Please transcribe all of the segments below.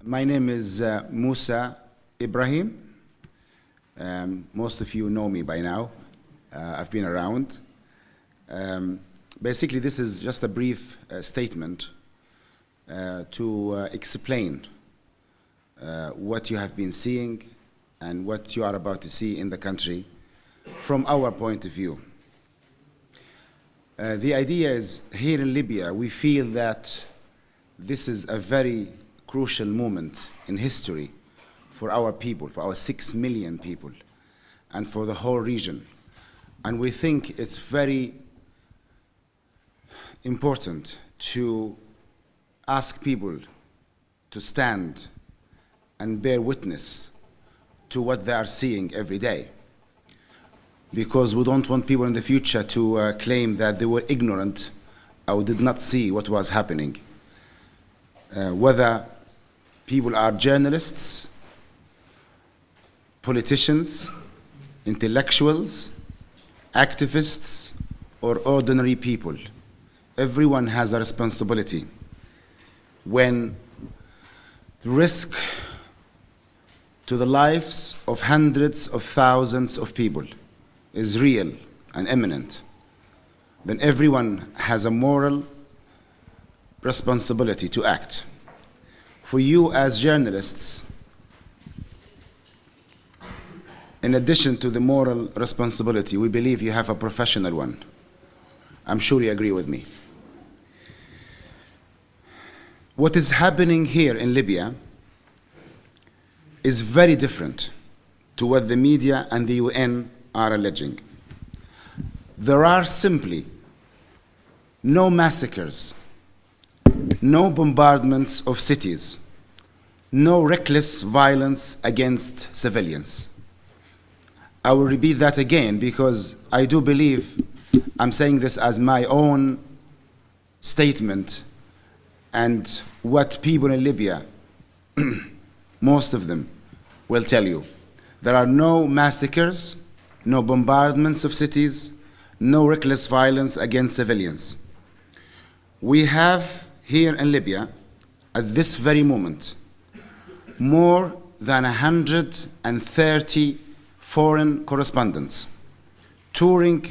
My name is Moussa Ibrahim. Most of you know me by now. I've been around. Basically, this is just a brief statement to explain what you have been seeing and what you are about to see in the country from our point of view. The idea is, here in Libya, we feel that this is a very crucial moment in history for our people, for our 6 million people, and for the whole region. And we think it's very important to ask people to stand and bear witness to what they are seeing every day. Because we don't want people in the future to claim that they were ignorant or did not see what was happening. Whether people are journalists, politicians, intellectuals, activists, or ordinary people, everyone has a responsibility. When the risk to the lives of hundreds of thousands of people is real and imminent, then everyone has a moral responsibility to act. For you as journalists, in addition to the moral responsibility, we believe you have a professional one. I'm sure you agree with me. What is happening here in Libya is very different to what the media and the UN are alleging. There are simply no massacres, no bombardments of cities, no reckless violence against civilians. I will repeat that again because I do believe I'm saying this as my own statement and what people in Libya, most of them, will tell you. There are no massacres, no bombardments of cities, no reckless violence against civilians. We have here in Libya, at this very moment, more than 130 foreign correspondents touring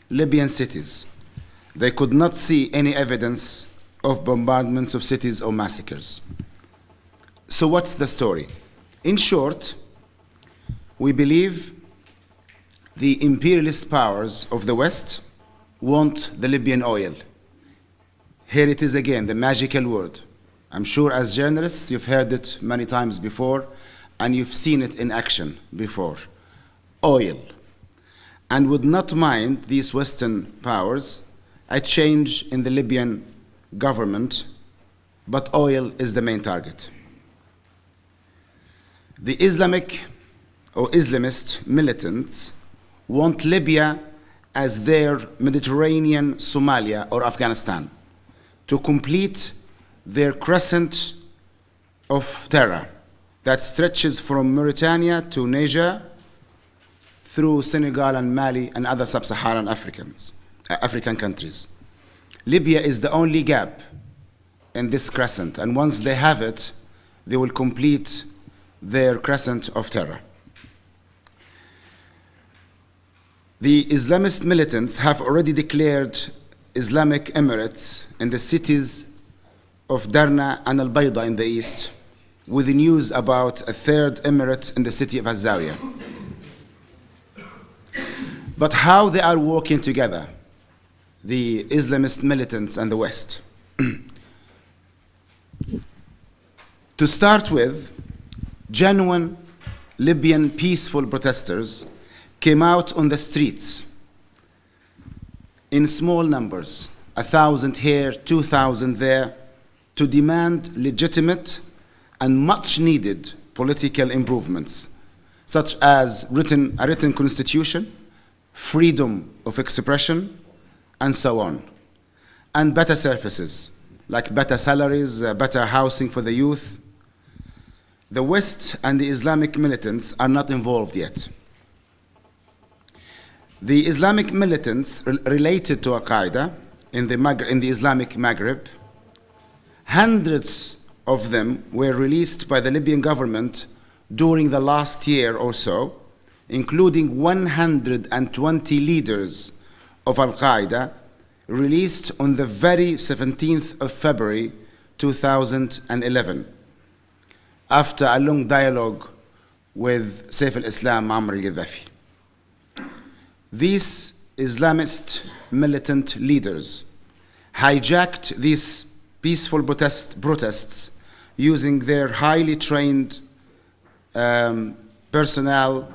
Libyan cities. They could not see any evidence of bombardments of cities or massacres. So what's the story? In short, we believe the imperialist powers of the West want the Libyan oil. Here it is again, the magical word. I'm sure as journalists you've heard it many times before and you've seen it in action before. Oil. And would not mind these Western powers a change in the Libyan government, but oil is the main target. The Islamic or Islamist militants want Libya as their Mediterranean Somalia or Afghanistan, to complete their crescent of terror that stretches from Mauritania to Niger through Senegal and Mali and other sub-Saharan African countries. Libya is the only gap in this crescent, and once they have it, they will complete their crescent of terror. The Islamist militants have already declared Islamic Emirates in the cities of Darna and Al-Bayda in the east, with the news about a third emirate in the city of Zawiya. But how they are working together, the Islamist militants and the West? To start with, genuine Libyan peaceful protesters came out on the streets in small numbers, 1,000 here, 2,000 there, to demand legitimate and much needed political improvements, such as a written constitution, freedom of expression, and so on, and better services, like better salaries, better housing for the youth. The West and the Islamic militants are not involved yet. The Islamic militants related to Alqaeda in the Islamic Maghreb, hundreds of them were released by the Libyan government during the last year or so, including 120 leaders of Al-Qaeda, released on the very 17th of February 2011, after a long dialogue with Seif al-Islam Muammar al-Gaddafi. These Islamist militant leaders hijacked these peaceful protests using their highly trained personnel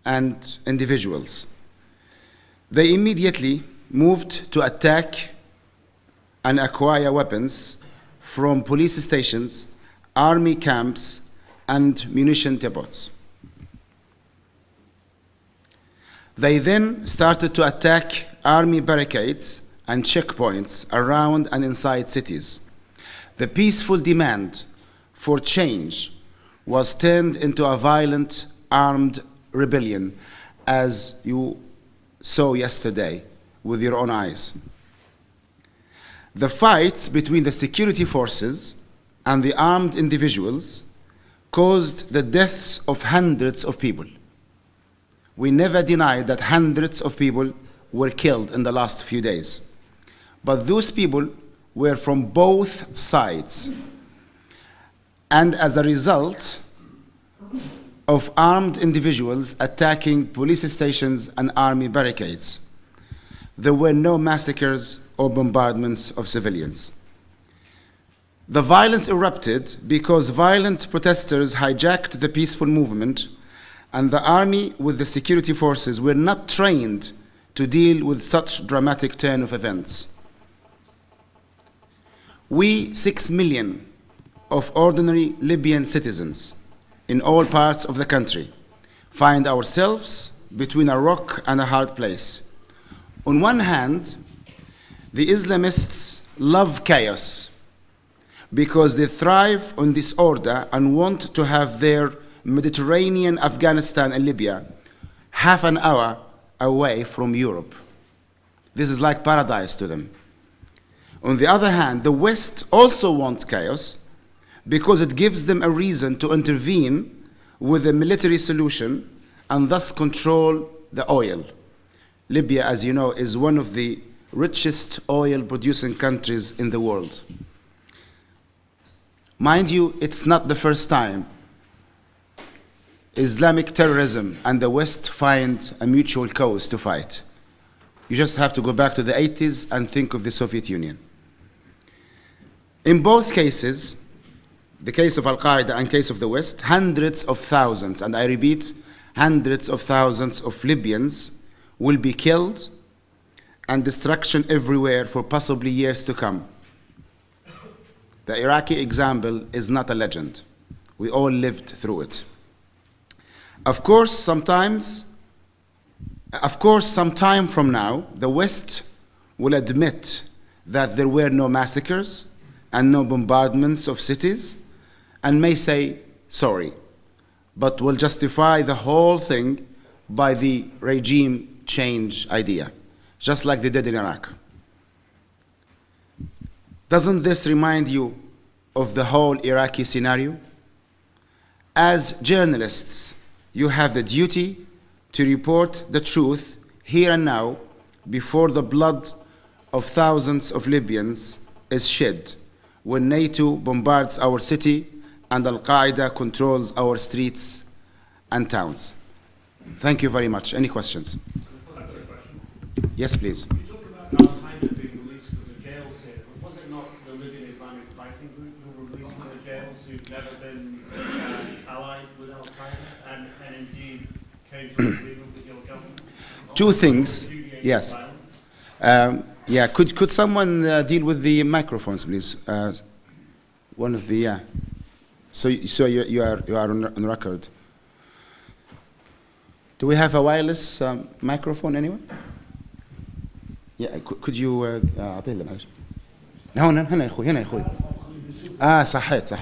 and individuals. They immediately moved to attack and acquire weapons from police stations, army camps, and munition depots. They then started to attack army barricades and checkpoints around and inside cities. The peaceful demand for change was turned into a violent armed rebellion, as you saw yesterday with your own eyes. The fights between the security forces and the armed individuals caused the deaths of hundreds of people. We never denied that hundreds of people were killed in the last few days. But those people were from both sides. And as a result of armed individuals attacking police stations and army barricades, there were no massacres or bombardments of civilians. The violence erupted because violent protesters hijacked the peaceful movement, and the army with the security forces were not trained to deal with such dramatic turn of events. We, 6 million of ordinary Libyan citizens in all parts of the country, find ourselves between a rock and a hard place. On one hand, the Islamists love chaos because they thrive on disorder and want to have their Mediterranean Afghanistan and Libya half an hour away from Europe. This is like paradise to them. On the other hand, the West also wants chaos because it gives them a reason to intervene with a military solution and thus control the oil. Libya, as you know, is one of the richest oil-producing countries in the world. Mind you, it's not the first time Islamic terrorism and the West find a mutual cause to fight. You just have to go back to the 80s and think of the Soviet Union. In both cases, the case of Al-Qaeda and case of the West, hundreds of thousands, and I repeat, hundreds of thousands of Libyans will be killed and destruction everywhere for possibly years to come. The Iraqi example is not a legend. We all lived through it. Of course, some time from now, the West will admit that there were no massacres and no bombardments of cities and may say sorry, but will justify the whole thing by the regime change idea, just like they did in Iraq. Doesn't this remind you of the whole Iraqi scenario? As journalists, you have the duty to report the truth here and now before the blood of thousands of Libyans is shed when NATO bombards our city and Al-Qaeda controls our streets and towns. Thank you very much. Any questions? Yes, please. You talk about Al-Qaeda being released from the jails here, but was it not the Libyan Islamic Fighting Group who were released from the jails, who've never been allied with Al-Qaeda and indeed came to an agreement with your government? Two things. Yes. Yeah. Could someone deal with the microphones, please? One of the So you are on record. Do we have a wireless microphone anywhere? Yeah. Could you أعطيه لي معلش. هنا يا أخوي هنا يا أخوي. صحيت.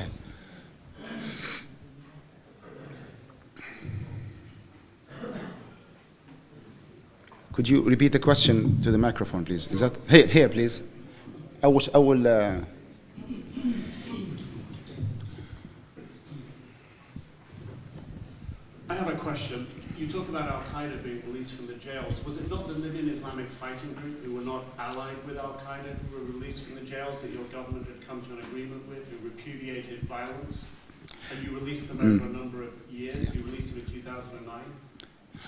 Could you repeat the question to the microphone, please? Is that here, please? I will. I have a question. You talk about Al-Qaeda being released from the jails. Was it not the Libyan Islamic Fighting Group who were not allied with Al-Qaeda who were released from the jails that your government had come to an agreement with, who repudiated violence? And you released them over a number of years. You released them in 2009.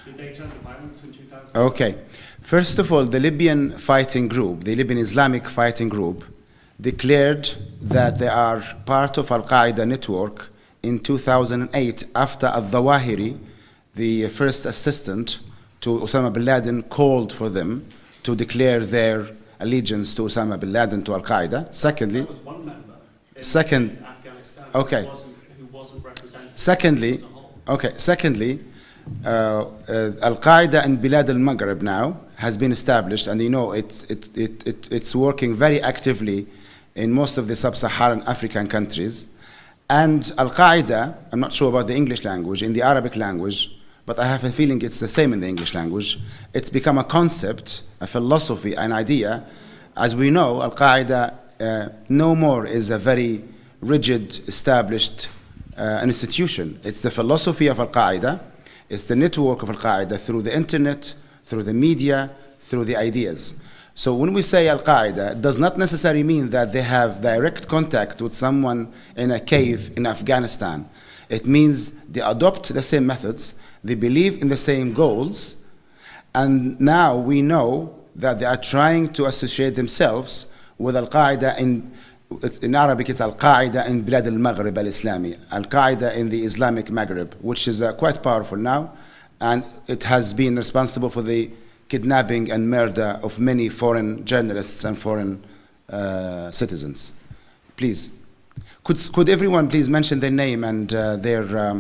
Did they turn to violence in 2009? Okay. First of all, the Libyan Fighting Group, the Libyan Islamic Fighting Group, declared that they are part of Al-Qaeda network in 2008 after al-Zawahiri, the first assistant to Osama bin Laden, called for them to declare their allegiance to Osama bin Laden, to Al-Qaeda. Secondly, that was one member in Afghanistan okay. who wasn't represented. Secondly, Al-Qaeda in Bilad al-Maghreb now has been established, and you know it's working very actively in most of the sub-Saharan African countries. And Al-Qaeda, I'm not sure about the English language, in the Arabic language, but I have a feeling it's the same in the English language. It's become a concept, a philosophy, an idea. As we know, Al-Qaeda no more is a very rigid, established institution. It's the philosophy of Al-Qaeda. It's the network of Al-Qaeda through the internet, through the media, through the ideas. So when we say Al-Qaeda, it does not necessarily mean that they have direct contact with someone in a cave in Afghanistan. It means they adopt the same methods, they believe in the same goals, and now we know that they are trying to associate themselves with Al-Qaeda in Arabic it's Al-Qaeda in Bilad al-Maghrib al-Islami, Al-Qaeda in the Islamic Maghreb, which is quite powerful now, and it has been responsible for the kidnapping and murder of many foreign journalists and foreign citizens. Please, could everyone please mention their name and their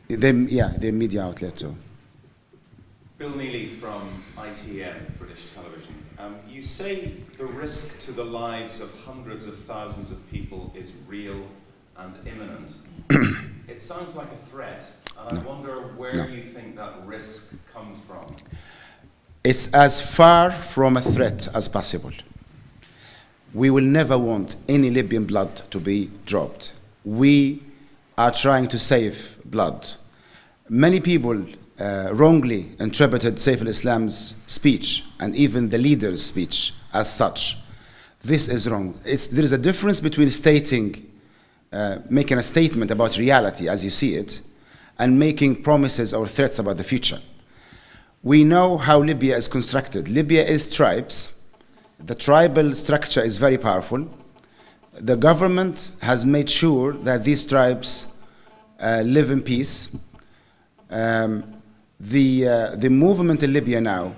media outlet too? Bill Neely from ITN, British Television. You say the risk to the lives of hundreds of thousands of people is real and imminent. It sounds like a threat, and I wonder where you think that risk comes from. It's as far from a threat as possible. We will never want any Libyan blood to be dropped. We are trying to save blood. Many people wrongly interpreted Saif al-Islam's speech and even the leader's speech as such. This is wrong. There is a difference between making a statement about reality as you see it and making promises or threats about the future. We know how Libya is constructed. Libya is tribes. The tribal structure is very powerful. The government has made sure that these tribes live in peace. The movement in Libya now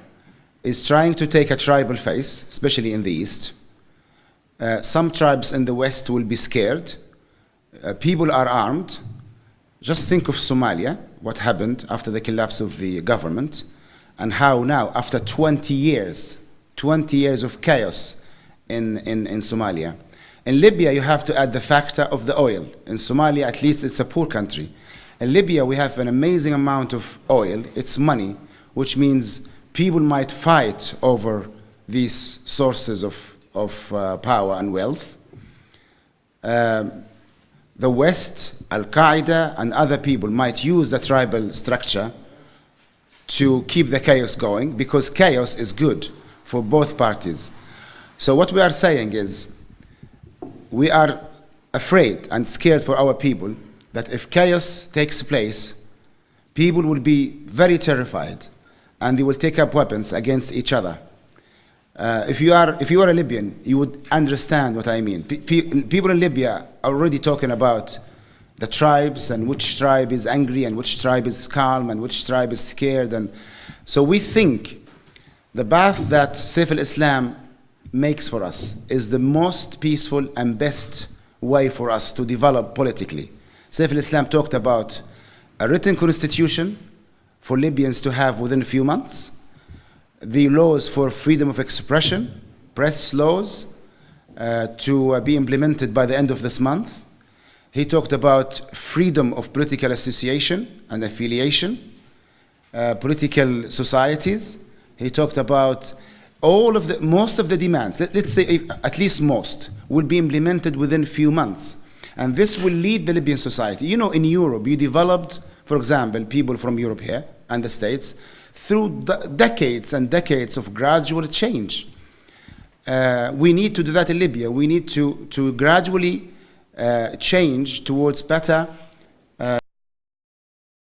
is trying to take a tribal face, especially in the east. Some tribes in the west will be scared. People are armed. Just think of Somalia, what happened after the collapse of the government, and how now, after 20 years of chaos in Somalia. In Libya, you have to add the factor of the oil. In Somalia, at least it's a poor country. In Libya, we have an amazing amount of oil. It's money, which means people might fight over these sources of power and wealth. The West, Al-Qaeda, and other people might use the tribal structure to keep the chaos going, because chaos is good for both parties. So what we are saying is, we are afraid and scared for our people that if chaos takes place, people will be very terrified and they will take up weapons against each other. If you are a Libyan, you would understand what I mean. People in Libya are already talking about the tribes and which tribe is angry and which tribe is calm and which tribe is scared. And so we think the path that Saif al-Islam makes for us is the most peaceful and best way for us to develop politically. Saif al-Islam talked about a written constitution for Libyans to have within a few months, the laws for freedom of expression, press laws, to be implemented by the end of this month. He talked about freedom of political association and affiliation, political societies. He talked about most of the demands, let's say at least most, will be implemented within a few months. And this will lead the Libyan society. You know, in Europe, you developed, for example, people from Europe here and the States through decades and decades of gradual change. We need to do that in Libya. We need to gradually change towards better